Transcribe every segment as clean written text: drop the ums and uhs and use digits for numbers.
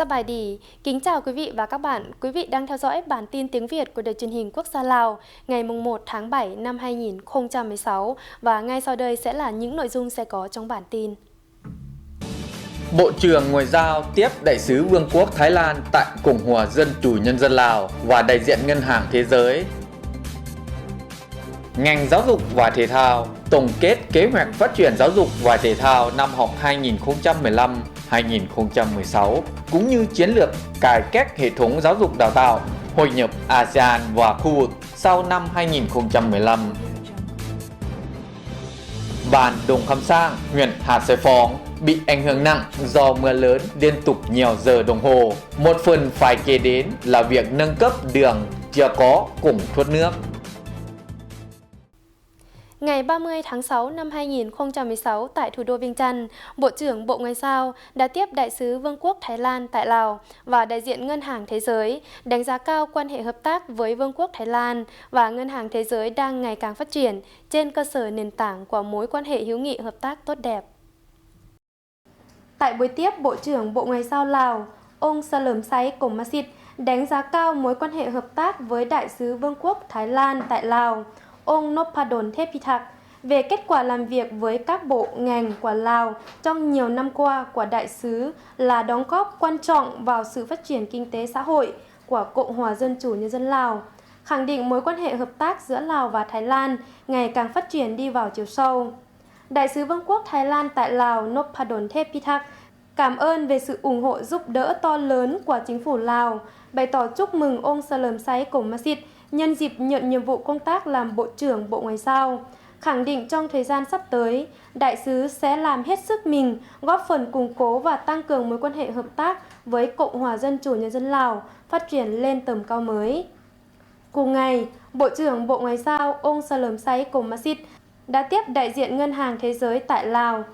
Sắp bài đi. Kính chào quý vị và các bạn. Quý vị đang theo dõi bản tin tiếng Việt của Đài Truyền hình Quốc gia Lào ngày 1 tháng 7 năm 2016 và ngay sau đây sẽ là những nội dung sẽ có trong bản tin. Bộ trưởng Ngoại giao tiếp Đại sứ Vương quốc Thái Lan tại Cộng hòa Dân chủ Nhân dân Lào và đại diện Ngân hàng Thế giới. Ngành giáo dục và thể thao tổng kết kế hoạch phát triển giáo dục và thể thao năm học 2015-2016 cũng như chiến lược cải cách hệ thống giáo dục đào tạo, hội nhập ASEAN và khu vực sau năm 2015. Bản Đồng Khăm Sang, huyện Hạt Sai Phong bị ảnh hưởng nặng do mưa lớn liên tục nhiều giờ đồng hồ. Một phần phải kể đến là việc nâng cấp đường chưa có cổng thoát nước. Ngày 30 tháng 6 năm 2016 tại thủ đô Viêng Chăn, Bộ trưởng Bộ Ngoại giao đã tiếp Đại sứ Vương quốc Thái Lan tại Lào và đại diện Ngân hàng Thế giới, đánh giá cao quan hệ hợp tác với Vương quốc Thái Lan và Ngân hàng Thế giới đang ngày càng phát triển trên cơ sở nền tảng của mối quan hệ hữu nghị hợp tác tốt đẹp. Tại buổi tiếp, Bộ trưởng Bộ Ngoại giao Lào, ông Salom Say Kommasit đánh giá cao mối quan hệ hợp tác với Đại sứ Vương quốc Thái Lan tại Lào, ông Noppadol Thepithak về kết quả làm việc với các bộ ngành của Lào trong nhiều năm qua của đại sứ là đóng góp quan trọng vào sự phát triển kinh tế xã hội của Cộng hòa Dân chủ Nhân dân Lào, khẳng định mối quan hệ hợp tác giữa Lào và Thái Lan ngày càng phát triển đi vào chiều sâu. Đại sứ Vương quốc Thái Lan tại Lào Noppadol Thepithak cảm ơn về sự ủng hộ giúp đỡ to lớn của chính phủ Lào, bày tỏ chúc mừng ông Salom Say Kommasit nhân dịp nhận nhiệm vụ công tác làm Bộ trưởng Bộ Ngoại giao, khẳng định trong thời gian sắp tới, đại sứ sẽ làm hết sức mình góp phần củng cố và tăng cường mối quan hệ hợp tác với Cộng hòa Dân chủ Nhân dân Lào phát triển lên tầm cao mới. Cùng ngày, Bộ trưởng Bộ Ngoại giao ông Salom Say Kommasit đã tiếp đại diện Ngân hàng Thế giới tại Lào,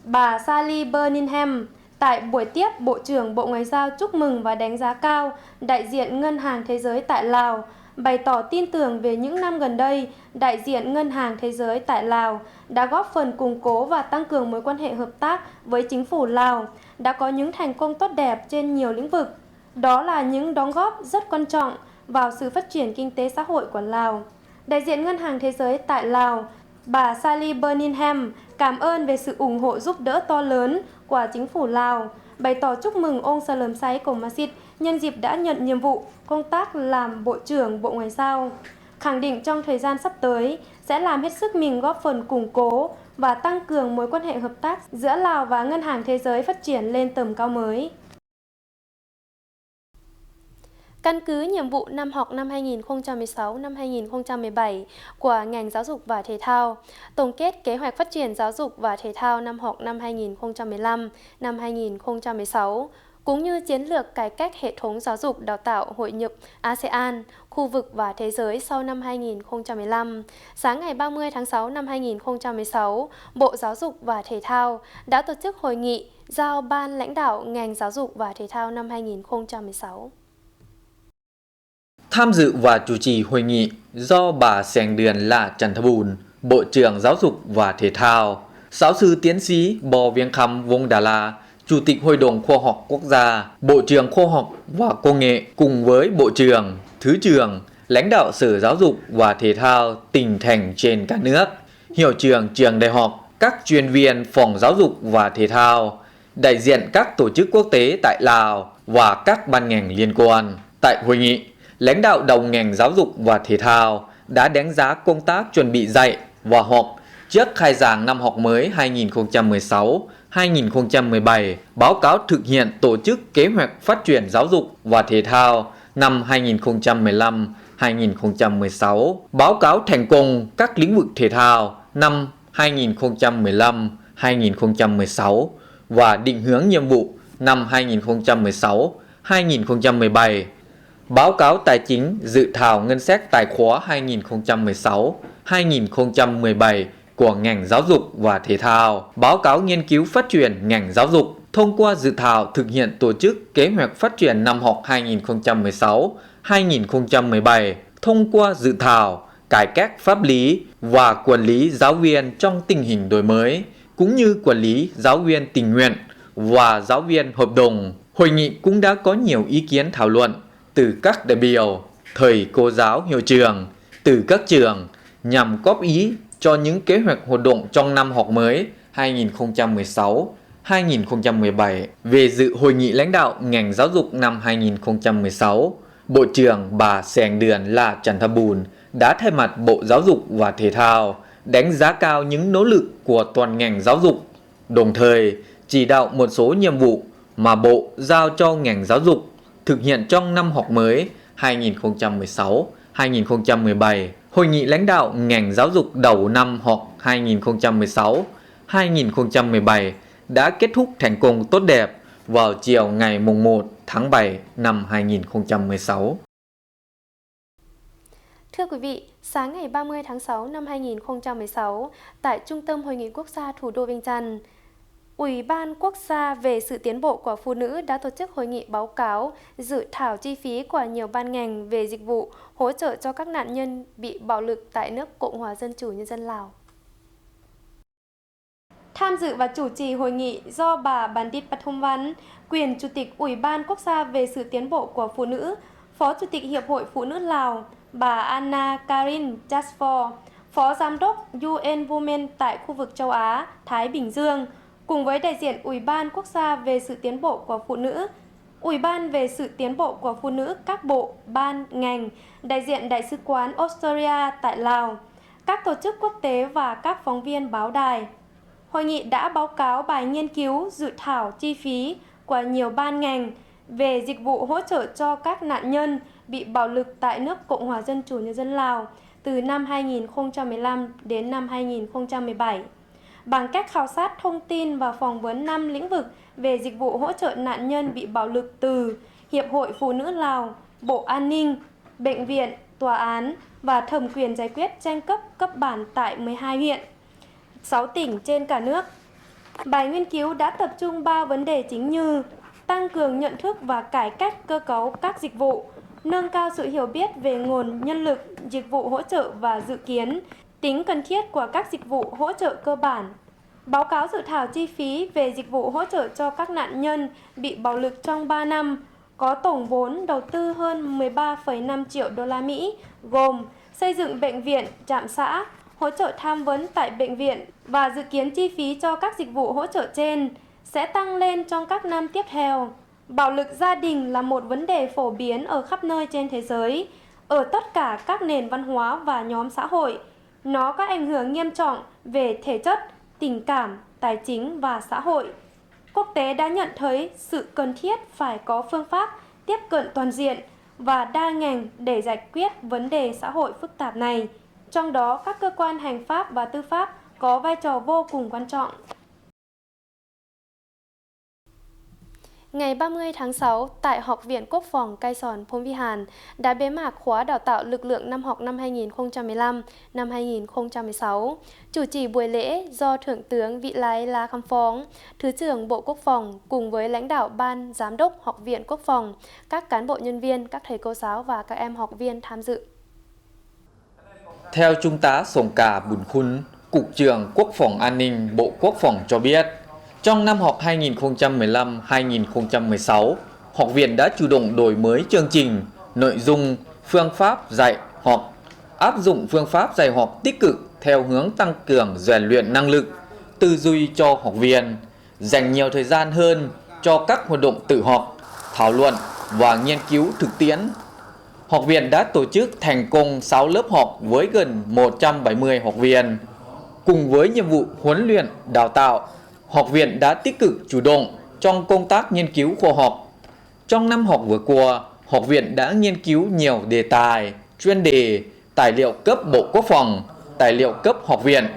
bà Sally Birmingham. Tại buổi tiếp, Bộ trưởng Bộ Ngoại giao chúc mừng và đánh giá cao đại diện Ngân hàng Thế giới tại Lào, bày tỏ tin tưởng về những năm gần đây, đại diện Ngân hàng Thế giới tại Lào đã góp phần củng cố và tăng cường mối quan hệ hợp tác với chính phủ Lào, đã có những thành công tốt đẹp trên nhiều lĩnh vực. Đó là những đóng góp rất quan trọng vào sự phát triển kinh tế xã hội của Lào. Đại diện Ngân hàng Thế giới tại Lào, bà Sally Birmingham cảm ơn về sự ủng hộ giúp đỡ to lớn của chính phủ Lào, bày tỏ chúc mừng ông Salom Say Kommasit nhân dịp đã nhận nhiệm vụ công tác làm Bộ trưởng Bộ Ngoại giao, khẳng định trong thời gian sắp tới sẽ làm hết sức mình góp phần củng cố và tăng cường mối quan hệ hợp tác giữa Lào và Ngân hàng Thế giới phát triển lên tầm cao mới. Căn cứ nhiệm vụ năm học năm 2016-2017 của ngành giáo dục và thể thao, tổng kết kế hoạch phát triển giáo dục và thể thao năm học năm 2015-2016, cũng như chiến lược cải cách hệ thống giáo dục đào tạo hội nhập ASEAN, khu vực và thế giới sau năm 2015. Sáng ngày 30 tháng 6 năm 2016, Bộ Giáo dục và Thể thao đã tổ chức hội nghị giao ban lãnh đạo ngành giáo dục và thể thao năm 2016. Tham dự và chủ trì hội nghị do bà Seng Điền La Chantabun, Bộ trưởng Giáo dục và Thể thao, giáo sư tiến sĩ Bò Viêng Khăm Vong Đà La, Chủ tịch Hội đồng Khoa học Quốc gia, Bộ trưởng Khoa học và Công nghệ cùng với Bộ trưởng, Thứ trưởng, lãnh đạo Sở Giáo dục và Thể thao tỉnh thành trên cả nước, hiệu trưởng trường đại học, các chuyên viên phòng giáo dục và thể thao, đại diện các tổ chức quốc tế tại Lào và các ban ngành liên quan. Tại hội nghị, lãnh đạo đầu ngành giáo dục và thể thao đã đánh giá công tác chuẩn bị dạy và học trước khai giảng năm học mới 2016-2017, báo cáo thực hiện tổ chức kế hoạch phát triển giáo dục và thể thao năm 2015-2016, báo cáo thành công các lĩnh vực thể thao năm 2015-2016 và định hướng nhiệm vụ năm 2016-2017, báo cáo tài chính dự thảo ngân sách tài khóa 2016-2017 của ngành giáo dục và thể thao, báo cáo nghiên cứu phát triển ngành giáo dục thông qua dự thảo thực hiện tổ chức kế hoạch phát triển năm học 2016-2017, thông qua dự thảo cải cách pháp lý và quản lý giáo viên trong tình hình đổi mới, cũng như quản lý giáo viên tình nguyện và giáo viên hợp đồng. Hội nghị cũng đã có nhiều ý kiến thảo luận từ các đại biểu, thầy cô giáo hiệu trường, từ các trường nhằm góp ý cho những kế hoạch hoạt động trong năm học mới 2016-2017. Về dự hội nghị lãnh đạo ngành giáo dục năm 2016, Bộ trưởng bà Seng Đường La Chantabun đã thay mặt Bộ Giáo dục và Thể thao đánh giá cao những nỗ lực của toàn ngành giáo dục, đồng thời chỉ đạo một số nhiệm vụ mà Bộ giao cho ngành giáo dục thực hiện trong năm học mới 2016-2017. Hội nghị lãnh đạo ngành giáo dục đầu năm học 2016-2017 đã kết thúc thành công tốt đẹp vào chiều ngày 1 tháng 7 năm 2016. Thưa quý vị, sáng ngày 30 tháng 6 năm 2016, tại Trung tâm Hội nghị Quốc gia thủ đô Viêng Chăn, Ủy ban Quốc gia về sự tiến bộ của phụ nữ đã tổ chức hội nghị báo cáo dự thảo chi phí của nhiều ban ngành về dịch vụ hỗ trợ cho các nạn nhân bị bạo lực tại nước Cộng hòa Dân chủ Nhân dân Lào. Tham dự và chủ trì hội nghị do bà Bandit Pathumwan, quyền Chủ tịch Ủy ban Quốc gia về sự tiến bộ của phụ nữ, Phó Chủ tịch Hiệp hội Phụ nữ Lào, bà Anna Karin Jasfor, Phó Giám đốc UN Women tại khu vực châu Á, Thái Bình Dương, cùng với đại diện Ủy ban Quốc gia về sự tiến bộ của phụ nữ, Ủy ban về sự tiến bộ của phụ nữ các bộ, ban, ngành, đại diện Đại sứ quán Australia tại Lào, các tổ chức quốc tế và các phóng viên báo đài. Hội nghị đã báo cáo bài nghiên cứu dự thảo chi phí của nhiều ban ngành về dịch vụ hỗ trợ cho các nạn nhân bị bạo lực tại nước Cộng hòa Dân chủ Nhân dân Lào từ năm 2015 đến năm 2017. Bằng cách khảo sát thông tin và phỏng vấn 5 lĩnh vực về dịch vụ hỗ trợ nạn nhân bị bạo lực từ Hiệp hội Phụ nữ Lào, Bộ An ninh, Bệnh viện, Tòa án và thẩm quyền giải quyết tranh chấp cấp bản tại 12 huyện, 6 tỉnh trên cả nước. Bài nghiên cứu đã tập trung 3 vấn đề chính như tăng cường nhận thức và cải cách cơ cấu các dịch vụ, nâng cao sự hiểu biết về nguồn nhân lực, dịch vụ hỗ trợ và dự kiến tính cần thiết của các dịch vụ hỗ trợ cơ bản. Báo cáo dự thảo chi phí về dịch vụ hỗ trợ cho các nạn nhân bị bạo lực trong 3 năm có tổng vốn đầu tư hơn 13,5 triệu đô la Mỹ, gồm xây dựng bệnh viện, trạm xã, hỗ trợ tham vấn tại bệnh viện và dự kiến chi phí cho các dịch vụ hỗ trợ trên sẽ tăng lên trong các năm tiếp theo. Bạo lực gia đình là một vấn đề phổ biến ở khắp nơi trên thế giới, ở tất cả các nền văn hóa và nhóm xã hội. Nó có ảnh hưởng nghiêm trọng về thể chất, tình cảm, tài chính và xã hội. Quốc tế đã nhận thấy sự cần thiết phải có phương pháp tiếp cận toàn diện và đa ngành để giải quyết vấn đề xã hội phức tạp này. Trong đó, các cơ quan hành pháp và tư pháp có vai trò vô cùng quan trọng. Ngày 30 tháng 6, tại Học viện Quốc phòng Cai Sòn Phom Vihan đã bế mạc khóa đào tạo lực lượng năm học năm 2015-2016. Chủ trì buổi lễ do Thượng tướng Vị Lai La Kham Phong, Thứ trưởng Bộ Quốc phòng cùng với lãnh đạo Ban Giám đốc Học viện Quốc phòng, các cán bộ nhân viên, các thầy cô giáo và các em học viên tham dự. Theo Trung tá Sổng Cà Bùn Khun, Cục trưởng Quốc phòng An ninh Bộ Quốc phòng cho biết, trong năm học 2015-2016, học viện đã chủ động đổi mới chương trình, nội dung, phương pháp dạy học, áp dụng phương pháp dạy học tích cực theo hướng tăng cường rèn luyện năng lực, tư duy cho học viên, dành nhiều thời gian hơn cho các hoạt động tự học, thảo luận và nghiên cứu thực tiễn. Học viện đã tổ chức thành công 6 lớp học với gần 170 học viên. Cùng với nhiệm vụ huấn luyện, đào tạo, học viện đã tích cực chủ động trong công tác nghiên cứu khoa học. Trong năm học vừa qua, học viện đã nghiên cứu nhiều đề tài, chuyên đề, tài liệu cấp Bộ Quốc phòng, tài liệu cấp học viện,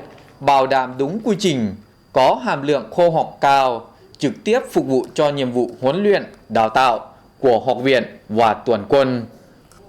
bảo đảm đúng quy trình, có hàm lượng khoa học cao, trực tiếp phục vụ cho nhiệm vụ huấn luyện, đào tạo của học viện và toàn quân.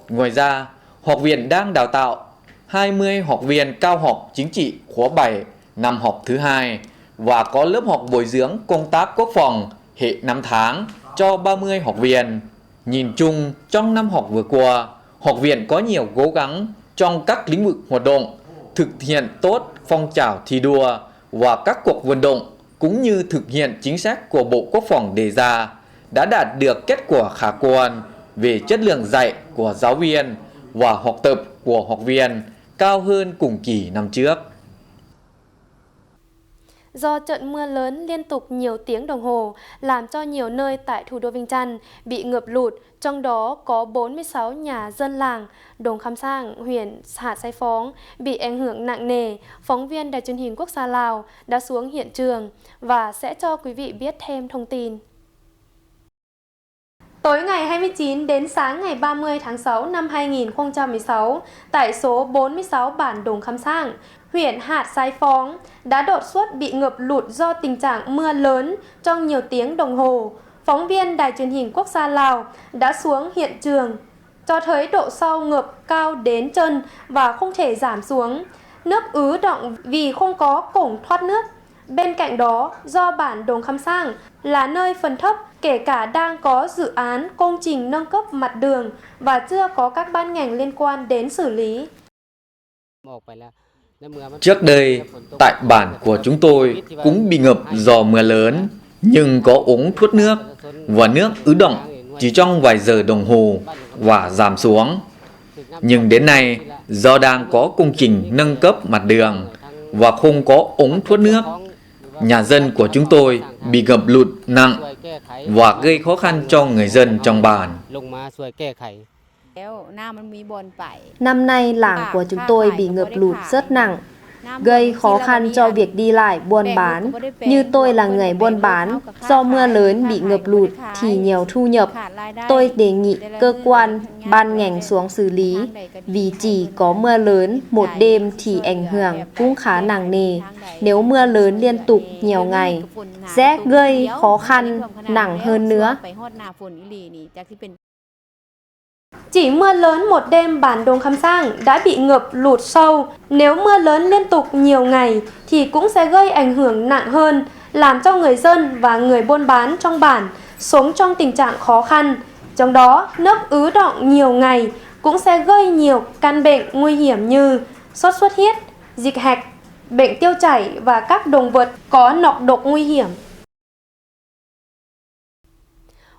Ngoài ra, học viện đang đào tạo 20 học viên cao học chính trị khóa 7 năm học thứ 2 và có lớp học bồi dưỡng công tác quốc phòng hệ 5 tháng cho 30 học viên. Nhìn chung, trong năm học vừa qua, học viện có nhiều cố gắng trong các lĩnh vực hoạt động, thực hiện tốt phong trào thi đua và các cuộc vận động cũng như thực hiện chính sách của Bộ Quốc phòng đề ra đã đạt được kết quả khả quan về chất lượng dạy của giáo viên và học tập của học viên cao hơn cùng kỳ năm trước. Do trận mưa lớn liên tục nhiều tiếng đồng hồ làm cho nhiều nơi tại thủ đô Viêng Chăn bị ngập lụt, trong đó có 46 nhà dân làng Đồng Khăm Sang, huyện Hạ Sai Phóng bị ảnh hưởng nặng nề. Phóng viên Đài truyền hình quốc gia Lào đã xuống hiện trường và sẽ cho quý vị biết thêm thông tin. Tối ngày 29 đến sáng ngày 30 tháng 6 năm 2016, tại số 46 bản Đồng Khăm Sang, huyện Hạ Sai Phóng đã đột xuất bị ngập lụt do tình trạng mưa lớn trong nhiều tiếng đồng hồ. Phóng viên Đài truyền hình quốc gia Lào đã xuống hiện trường, cho thấy độ sâu ngập cao đến chân và không thể giảm xuống. Nước ứ đọng vì không có cổng thoát nước. Bên cạnh đó, do bản Đồng Khăm Sang là nơi phần thấp, kể cả đang có dự án công trình nâng cấp mặt đường và chưa có các ban ngành liên quan đến xử lý. Trước đây, tại bản của chúng tôi cũng bị ngập do mưa lớn, nhưng có ống thoát nước và nước ứ đọng chỉ trong vài giờ đồng hồ và giảm xuống. Nhưng đến nay, do đang có công trình nâng cấp mặt đường và không có ống thoát nước, nhà dân của chúng tôi bị ngập lụt nặng và gây khó khăn cho người dân trong bản. Năm nay làng của chúng tôi bị ngập lụt rất nặng, gây khó khăn cho việc đi lại buôn bán. Như tôi là người buôn bán, do mưa lớn bị ngập lụt thì nhiều thu nhập. Tôi đề nghị cơ quan, ban ngành xuống xử lý, vì chỉ có mưa lớn một đêm thì ảnh hưởng cũng khá nặng nề. Nếu mưa lớn liên tục nhiều ngày, sẽ gây khó khăn nặng hơn nữa. Chỉ mưa lớn một đêm bản Đồng Khăm Sang đã bị ngập lụt sâu. Nếu mưa lớn liên tục nhiều ngày thì cũng sẽ gây ảnh hưởng nặng hơn, làm cho người dân và người buôn bán trong bản sống trong tình trạng khó khăn. Trong đó, nước ứ đọng nhiều ngày cũng sẽ gây nhiều căn bệnh nguy hiểm như sốt xuất huyết, dịch hạch, bệnh tiêu chảy và các động vật có nọc độc nguy hiểm.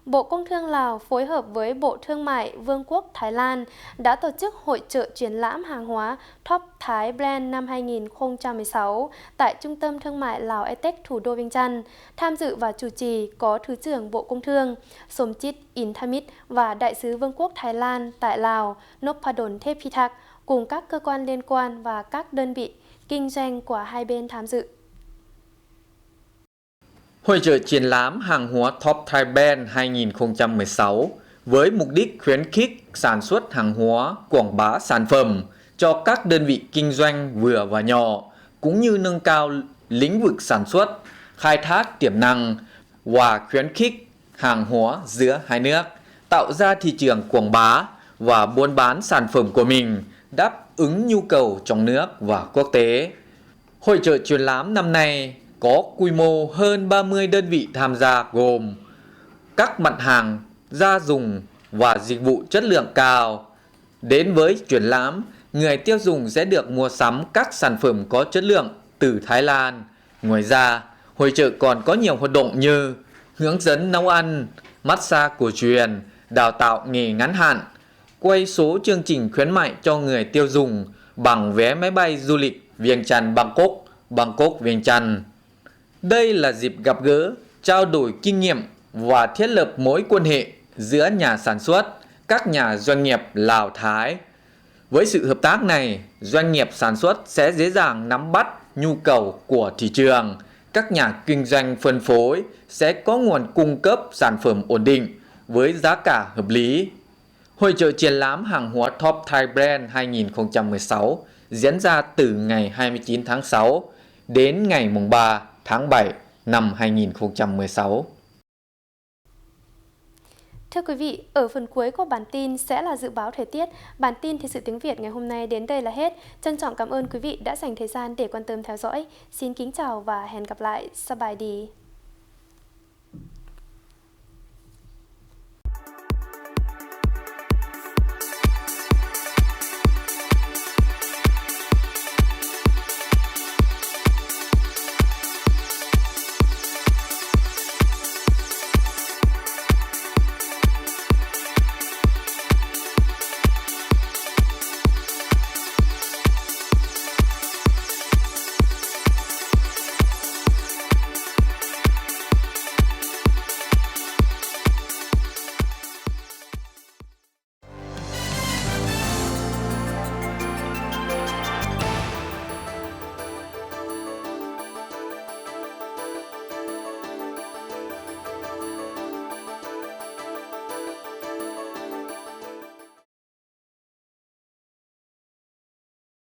Bộ Công Thương Lào phối hợp với Bộ Thương mại Vương quốc Thái Lan đã tổ chức hội chợ triển lãm hàng hóa Top Thai Brand năm 2016 tại Trung tâm Thương mại Lào Etec thủ đô Viêng Chăn. Tham dự và chủ trì có Thứ trưởng Bộ Công Thương Somchit Inthamit và Đại sứ Vương quốc Thái Lan tại Lào Noppadon Thepithak cùng các cơ quan liên quan và các đơn vị kinh doanh của hai bên tham dự. Hội chợ triển lãm hàng hóa Top Thai Brand 2016 với mục đích khuyến khích sản xuất hàng hóa, quảng bá sản phẩm cho các đơn vị kinh doanh vừa và nhỏ, cũng như nâng cao lĩnh vực sản xuất, khai thác tiềm năng và khuyến khích hàng hóa giữa hai nước, tạo ra thị trường quảng bá và buôn bán sản phẩm của mình đáp ứng nhu cầu trong nước và quốc tế. Hội chợ triển lãm năm nay có quy mô hơn 30 đơn vị tham gia gồm các mặt hàng gia dụng và dịch vụ chất lượng cao. Đến với triển lãm, người tiêu dùng sẽ được mua sắm các sản phẩm có chất lượng từ Thái Lan. Ngoài ra, hội chợ còn có nhiều hoạt động như hướng dẫn nấu ăn, massage cổ truyền, đào tạo nghề ngắn hạn, quay số chương trình khuyến mại cho người tiêu dùng bằng vé máy bay du lịch Viêng Chăn Bangkok, Bangkok Viêng Chăn. Đây là dịp gặp gỡ, trao đổi kinh nghiệm và thiết lập mối quan hệ giữa nhà sản xuất, các nhà doanh nghiệp Lào-Thái. Với sự hợp tác này, doanh nghiệp sản xuất sẽ dễ dàng nắm bắt nhu cầu của thị trường. Các nhà kinh doanh phân phối sẽ có nguồn cung cấp sản phẩm ổn định với giá cả hợp lý. Hội chợ triển lãm hàng hóa Top Thai Brand 2016 diễn ra từ ngày 29 tháng 6 đến ngày 3 tháng 7 năm 2016. Thưa quý vị, ở phần cuối của bản tin sẽ là dự báo thời tiết. Bản tin Thời sự tiếng Việt ngày hôm nay đến đây là hết. Trân trọng cảm ơn quý vị đã dành thời gian để quan tâm theo dõi. Xin kính chào và hẹn gặp lại. Sabai đi.